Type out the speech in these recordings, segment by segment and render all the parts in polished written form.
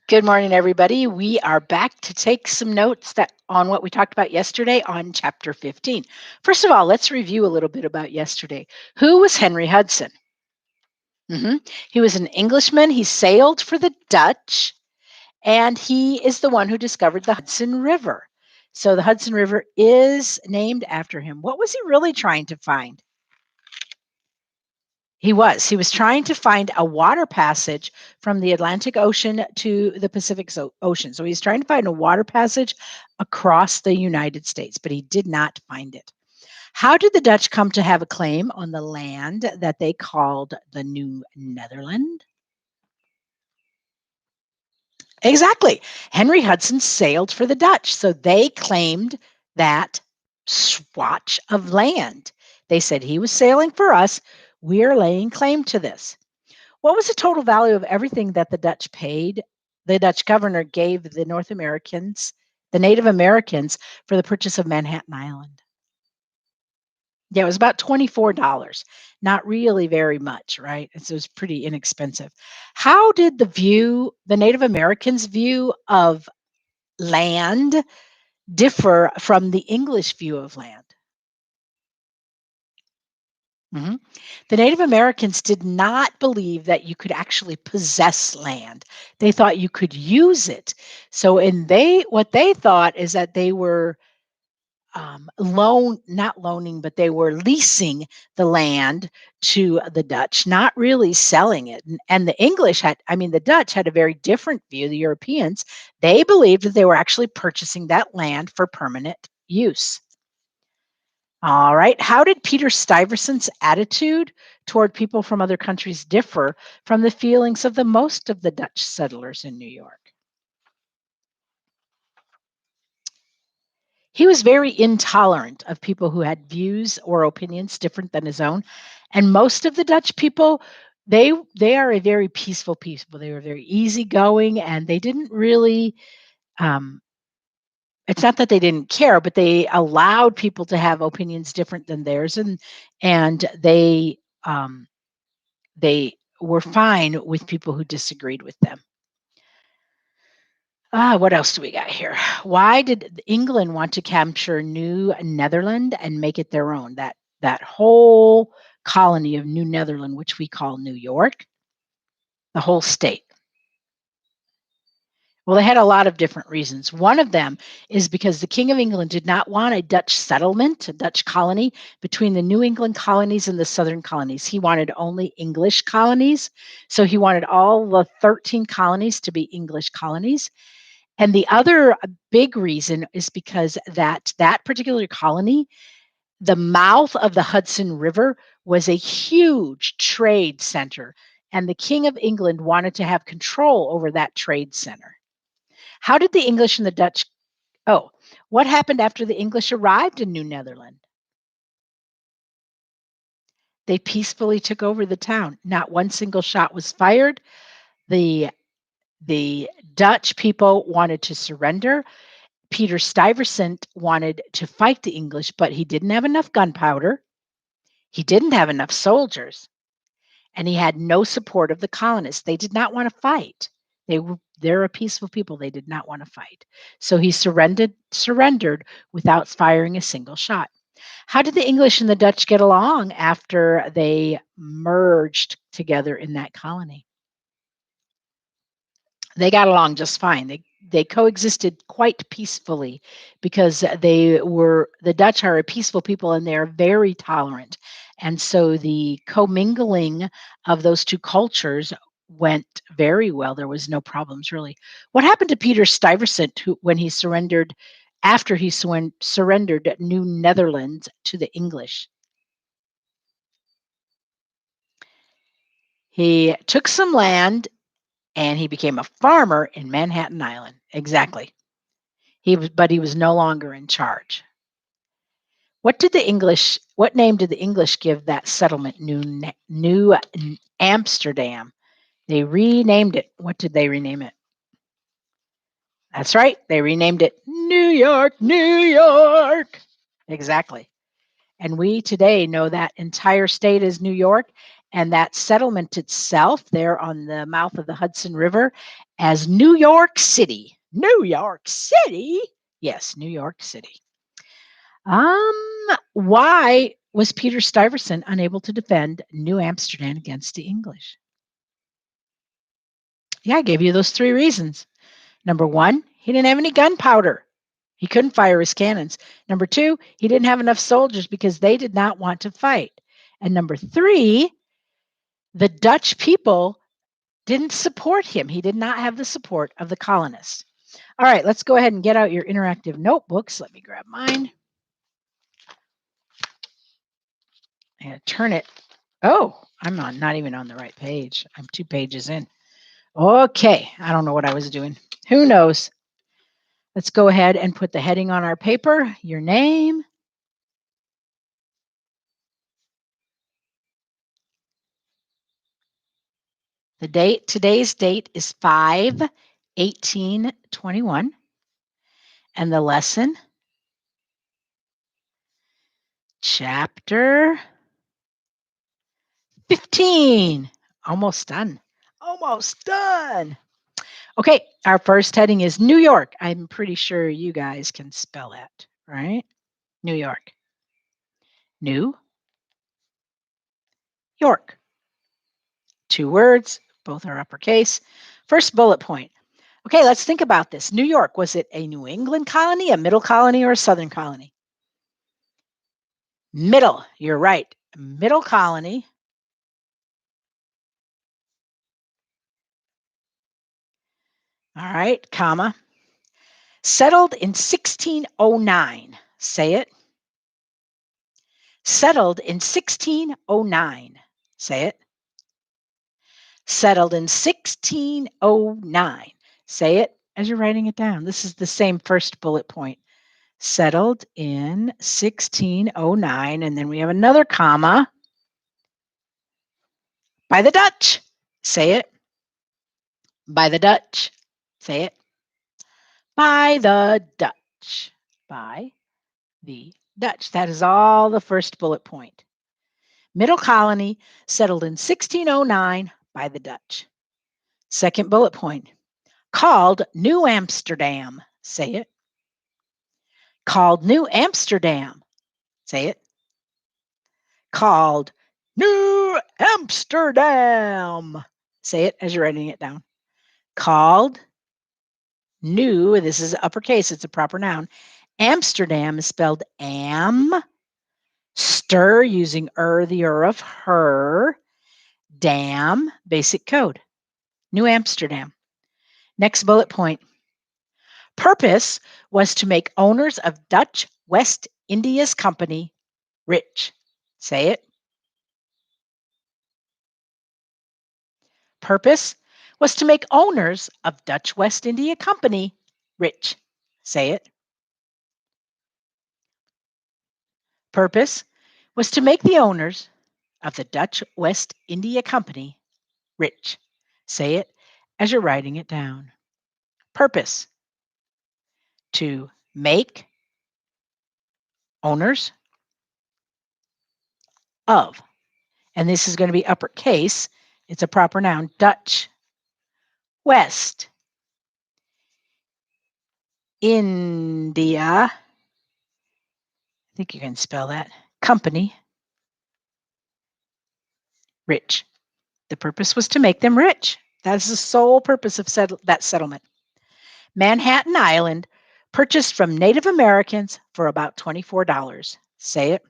Good morning, everybody. We are back to take some notes that on what we talked about yesterday on chapter 15. First of all, let's review a little bit about yesterday. Who was Henry Hudson? He was an Englishman. He sailed for the Dutch, and he is the one who discovered the Hudson River. So the Hudson River is named after him. What was he really trying to find? He was trying to find a water passage from the Atlantic Ocean to the Pacific Ocean. So he's trying to find a water passage across the United States, but he did not find it. How did the Dutch come to have a claim on the land that they called the New Netherland? Exactly. Henry Hudson sailed for the Dutch, so they claimed that swatch of land. They said he was sailing for us. We're laying claim to this. What was the total value of everything that the Dutch paid? The Dutch governor gave the Native Americans, for the purchase of Manhattan Island. Yeah, it was about $24. Not really very much, right? So it was pretty inexpensive. How did the Native Americans' view of land differ from the English view of land? Mhm. The Native Americans did not believe that you could actually possess land. They thought you could use it. So, what they thought is that they were not loaning, but they were leasing the land to the Dutch, not really selling it. And the Dutch had a very different view. The Europeans, they believed that they were actually purchasing that land for permanent use. All right. How did Peter Stuyvesant's attitude toward people from other countries differ from the feelings of the most of the Dutch settlers in New York? He was very intolerant of people who had views or opinions different than his own. And most of the Dutch people, they are a very peaceful people. They were very easygoing, and they didn't really um, it's not that they didn't care, but they allowed people to have opinions different than theirs, and they were fine with people who disagreed with them. What else do we got here? Why did England want to capture New Netherland and make it their own? That whole colony of New Netherland, which we call New York, the whole state. Well, they had a lot of different reasons. One of them is because the King of England did not want a Dutch settlement, a Dutch colony between the New England colonies and the Southern colonies. He wanted only English colonies. So he wanted all the 13 colonies to be English colonies. And the other big reason is because that particular colony, the mouth of the Hudson River, was a huge trade center. And the King of England wanted to have control over that trade center. How did the English and the Dutch Oh, what happened after the English arrived in New Netherland? They peacefully took over the town. Not one single shot was fired. The the Dutch people wanted to surrender. Peter Stuyvesant wanted to fight the English, but he didn't have enough gunpowder. He didn't have enough soldiers, and he had no support of the colonists. They did not want to fight. They're a peaceful people. They did not want to fight. So he surrendered without firing a single shot. How did the English and the Dutch get along after they merged together in that colony? They got along just fine. They coexisted quite peacefully because the Dutch are a peaceful people and they're very tolerant. And so the commingling of those two cultures went very well. There was no problems really. What happened to Peter Stuyvesant when he surrendered after he surrendered New Netherlands to the English? He took some land and he became a farmer in Manhattan Island. Exactly. But he was no longer in charge. What name did the English give that settlement, New Amsterdam? They renamed it. What did they rename it? That's right. They renamed it New York, New York. Exactly. And we today know that entire state as New York, And that settlement itself, there on the mouth of the Hudson River, as New York City. New York City? Yes, New York City. Why was Peter Stuyvesant unable to defend New Amsterdam against the English? Yeah, I gave you those 3 reasons. Number 1, he didn't have any gunpowder. He couldn't fire his cannons. Number 2, he didn't have enough soldiers because they did not want to fight. And number 3, the Dutch people didn't support him. He did not have the support of the colonists. All right, let's go ahead and get out your interactive notebooks. Let me grab mine. I'm going to turn it. Oh, I'm not even on the right page. I'm 2 pages in. Okay, I don't know what I was doing. Who knows? Let's go ahead and put the heading on our paper, your name. The date, today's date is 5/18/21. And the lesson, chapter 15. Almost done. Almost done. Okay, our first heading is New York. I'm pretty sure you guys can spell that, right? New York. New York. 2 words, both are uppercase. First bullet point. Okay, let's think about this. New York, was it a New England colony, a middle colony, or a southern colony? Middle, you're right. Middle colony. All right, comma. Settled in 1609. Say it. Settled in 1609. Say it. Settled in 1609. Say it as you're writing it down. This is the same first bullet point. Settled in 1609. And then we have another comma. By the Dutch. Say it. By the Dutch. Say it. By the Dutch. By the Dutch. That is all the first bullet point. Middle colony settled in 1609 by the Dutch. Second bullet point. Called New Amsterdam. Say it. Called New Amsterdam. Say it. Called New Amsterdam. Say it as you're writing it down. Called New, this is uppercase, it's a proper noun. Amsterdam is spelled am. Stir using the of her. Dam, basic code. New Amsterdam. Next bullet point. Purpose was to make owners of Dutch West Indias Company rich. Say it. Purpose was to make owners of Dutch West India Company rich. Say it. Purpose was to make the owners of the Dutch West India Company rich. Say it as you're writing it down. Purpose, to make owners of, and this is going to be uppercase, it's a proper noun, Dutch West India, I think you can spell that, company rich. The purpose was to make them rich. That's the sole purpose of that settlement. Manhattan Island, purchased from Native Americans for about $24. Say it.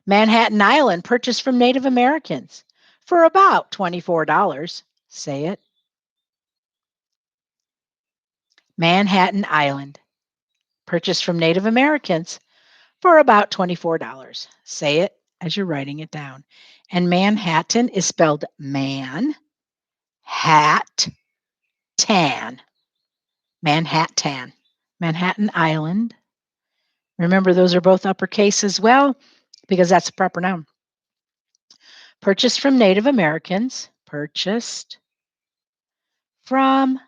Manhattan Island, purchased from Native Americans for about $24. Say it. Manhattan Island, purchased from Native Americans for about $24. Say it as you're writing it down. And Manhattan is spelled man, hat, tan. Manhattan. Manhattan Island. Remember, those are both uppercase as well because that's a proper noun. Purchased from Native Americans. Purchased from,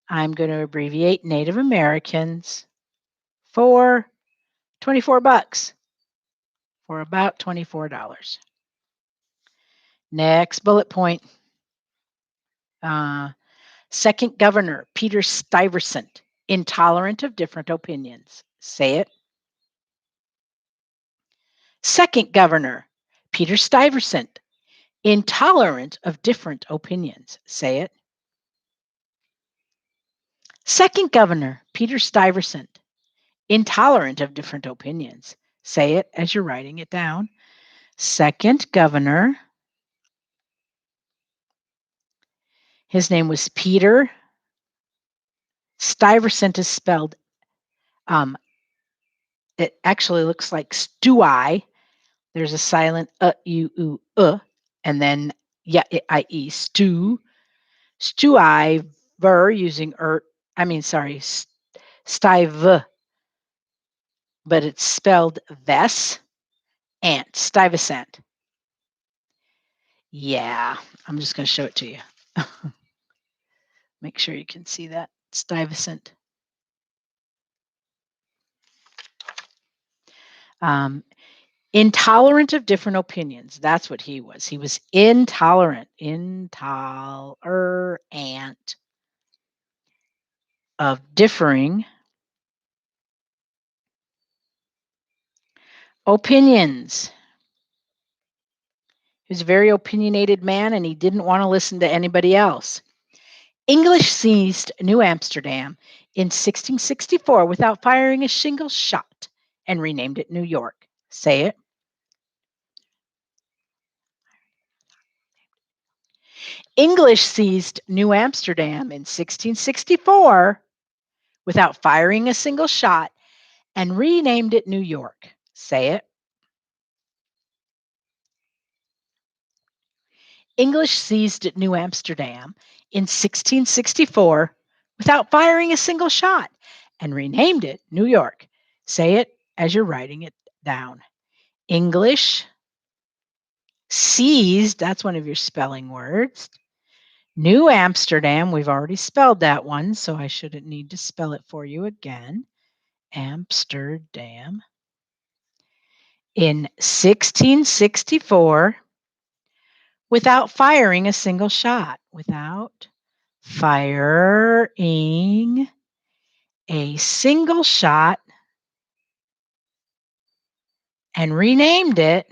I'm going to abbreviate, Native Americans for $24. for about $24. Next bullet point. Second governor, Peter Stuyvesant, intolerant of different opinions. Say it. Second governor, Peter Stuyvesant, intolerant of different opinions. Say it. Second governor, Peter Stuyvesant, intolerant of different opinions. Say it as you're writing it down. Second governor, his name was Peter. Stuyvesant is spelled, it actually looks like Stewie. There's a silent u, u, and then yeah, I-E, stew. Stuyver using Stive, but it's spelled Ves, ant, Stuyvesant. Yeah, I'm just going to show it to you. Make sure you can see that. Stuyvesant. Intolerant of different opinions. That's what he was. He was intolerant. Intolerant of differing opinions. He was a very opinionated man and he didn't want to listen to anybody else. English seized New Amsterdam in 1664 without firing a single shot and renamed it New York. Say it. English seized New Amsterdam in 1664 without firing a single shot and renamed it New York. Say it. English seized New Amsterdam in 1664 without firing a single shot and renamed it New York. Say it as you're writing it down. English seized, that's one of your spelling words. New Amsterdam, we've already spelled that one, so I shouldn't need to spell it for you again. Amsterdam. In 1664 without firing a single shot. Without firing a single shot and renamed it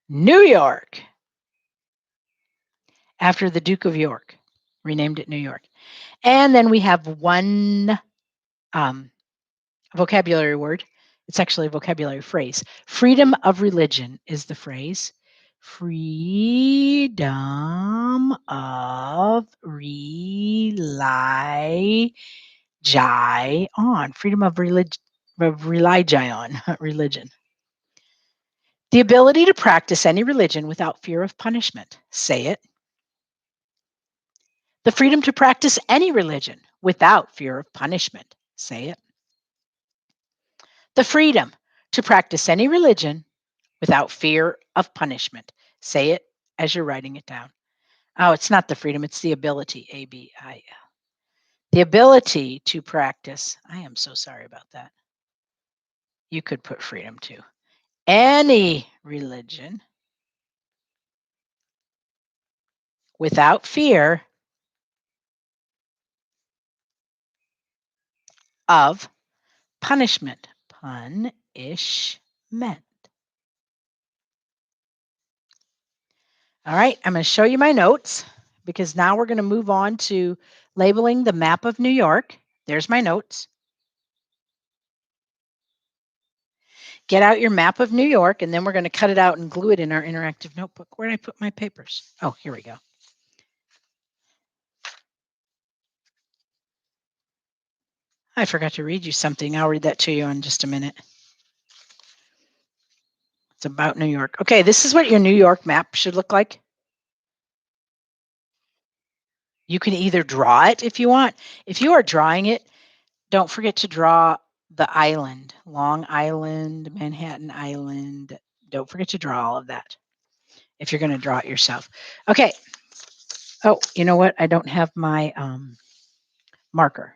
New York after the Duke of York. Renamed it New York. And then we have one vocabulary word. It's actually a vocabulary phrase. Freedom of religion is the phrase. Freedom of religion. Freedom of religion. Religion. The ability to practice any religion without fear of punishment. Say it. The freedom to practice any religion without fear of punishment. Say it. The freedom to practice any religion without fear of punishment. Say it as you're writing it down. Oh, it's not the freedom, it's the ability. ABIL. The ability to practice. I am so sorry about that. You could put freedom too. Any religion without fear of punishment. Punishment. All right, I'm going to show you my notes because now we're going to move on to labeling the map of New York. There's my notes. Get out your map of New York, and then we're going to cut it out and glue it in our interactive notebook. Where did I put my papers? Oh, here we go. I forgot to read you something. I'll read that to you in just a minute. It's about New York. Okay, this is what your New York map should look like. You can either draw it if you want. If you are drawing it, don't forget to draw the island, Long Island, Manhattan Island. Don't forget to draw all of that if you're going to draw it yourself. Okay. Oh, you know what? I don't have my marker.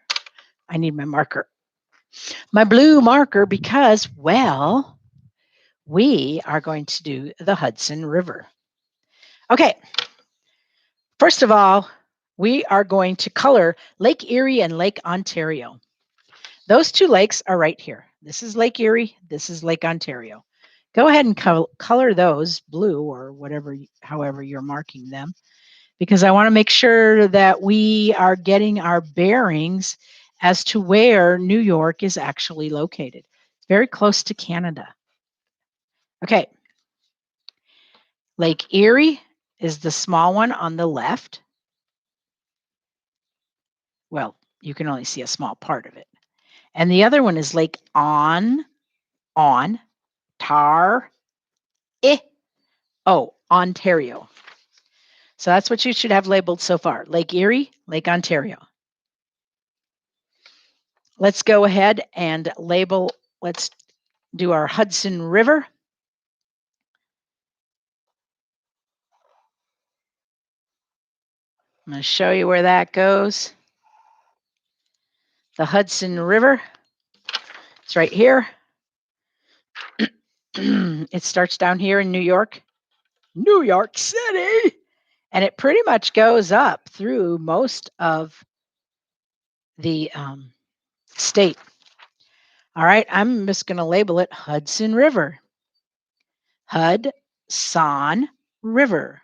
I need my marker. My blue marker because, well, we are going to do the Hudson River. Okay, first of all, we are going to color Lake Erie and Lake Ontario. Those two lakes are right here. This is Lake Erie, this is Lake Ontario. Go ahead and color those blue or whatever, however you're marking them, because I want to make sure that we are getting our bearings as to where New York is actually located. It's very close to Canada. Okay. Lake Erie is the small one on the left. Well, you can only see a small part of it. And the other one is Lake Tar, Ontario. So that's what you should have labeled so far. Lake Erie, Lake Ontario. Let's go ahead and label, let's do our Hudson River. I'm going to show you where that goes. The Hudson River. It's right here. It starts down here in New York City. And it pretty much goes up through most of the state. All right, I'm just going to label it Hudson River. Hudson River.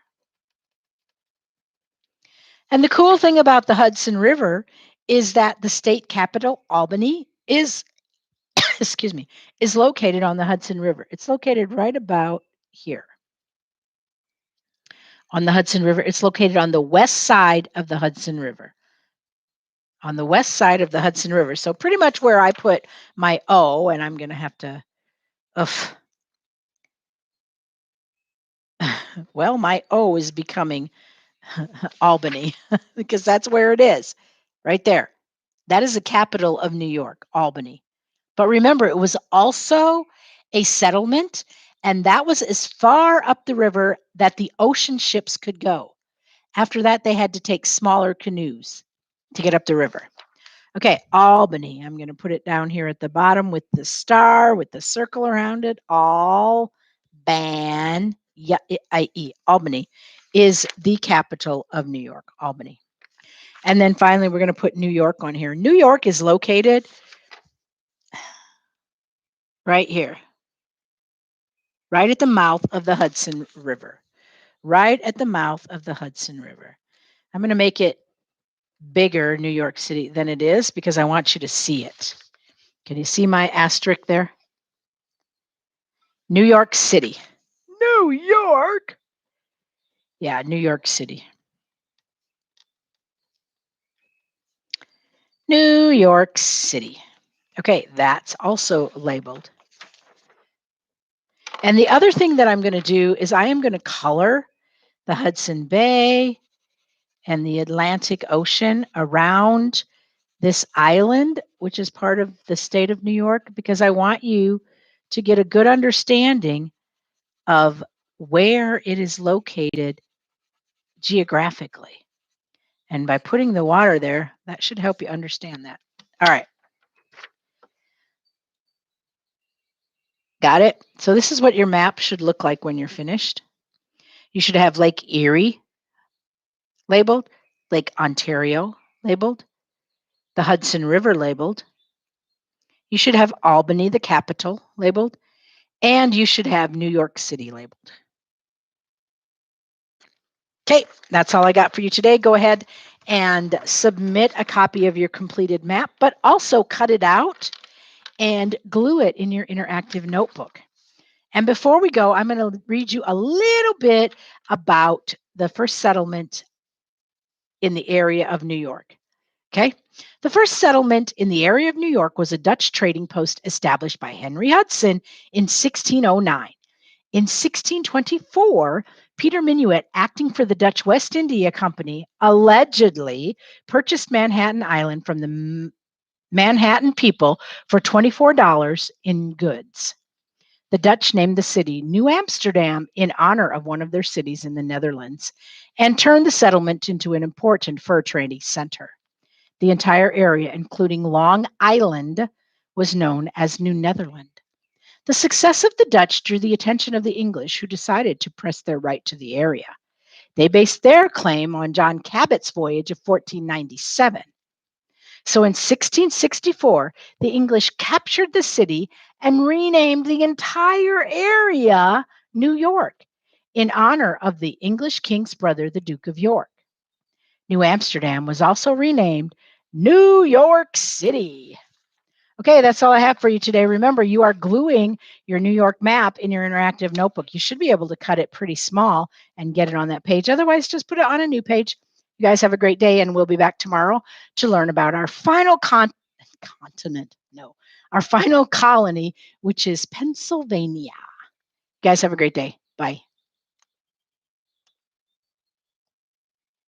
And the cool thing about the Hudson River is that the state capital, Albany, is, excuse me, is located on the Hudson River. It's located right about here on the Hudson River. It's located on the west side of the Hudson River. On the west side of the Hudson River. So pretty much where I put my O, and I'm going to have to, well, my O is becoming Albany because that's where it is, right there. That is the capital of New York, Albany. But remember, it was also a settlement, and that was as far up the river that the ocean ships could go. After that, they had to take smaller canoes to get up the river. Okay, Albany. I'm going to put it down here at the bottom with the star, with the circle around it. Albany is the capital of New York, Albany. And then finally, we're going to put New York on here. New York is located right here, right at the mouth of the Hudson River. Right at the mouth of the Hudson River. I'm going to make it bigger, New York City, than it is because I want you to see it. Can you see my asterisk there? New York City. New York? Yeah, New York City. New York City. Okay, that's also labeled. And the other thing that I'm going to do is I am going to color the Hudson Bay and the Atlantic Ocean around this island, which is part of the state of New York, because I want you to get a good understanding of where it is located geographically. And by putting the water there, that should help you understand that. All right. Got it? So this is what your map should look like when you're finished. You should have Lake Erie labeled, Lake Ontario labeled, the Hudson River labeled. You should have Albany, the capital, labeled, and you should have New York City labeled. Okay, that's all I got for you today. Go ahead and submit a copy of your completed map, but also cut it out and glue it in your interactive notebook. And before we go, I'm going to read you a little bit about the first settlement in the area of New York. Okay. The first settlement in the area of New York was a Dutch trading post established by Henry Hudson in 1609. In 1624, Peter Minuit, acting for the Dutch West India Company, allegedly purchased Manhattan Island from the Manhattan people for $24 in goods. The Dutch named the city New Amsterdam in honor of one of their cities in the Netherlands and turned the settlement into an important fur trading center. The entire area, including Long Island, was known as New Netherland. The success of the Dutch drew the attention of the English, who decided to press their right to the area. They based their claim on John Cabot's voyage of 1497. So in 1664, the English captured the city and renamed the entire area New York in honor of the English king's brother, the Duke of York. New Amsterdam was also renamed New York City. Okay, that's all I have for you today. Remember, you are gluing your New York map in your interactive notebook. You should be able to cut it pretty small and get it on that page. Otherwise, just put it on a new page. You guys have a great day, and we'll be back tomorrow to learn about our final continent. No, our final colony, which is Pennsylvania. You guys have a great day. Bye.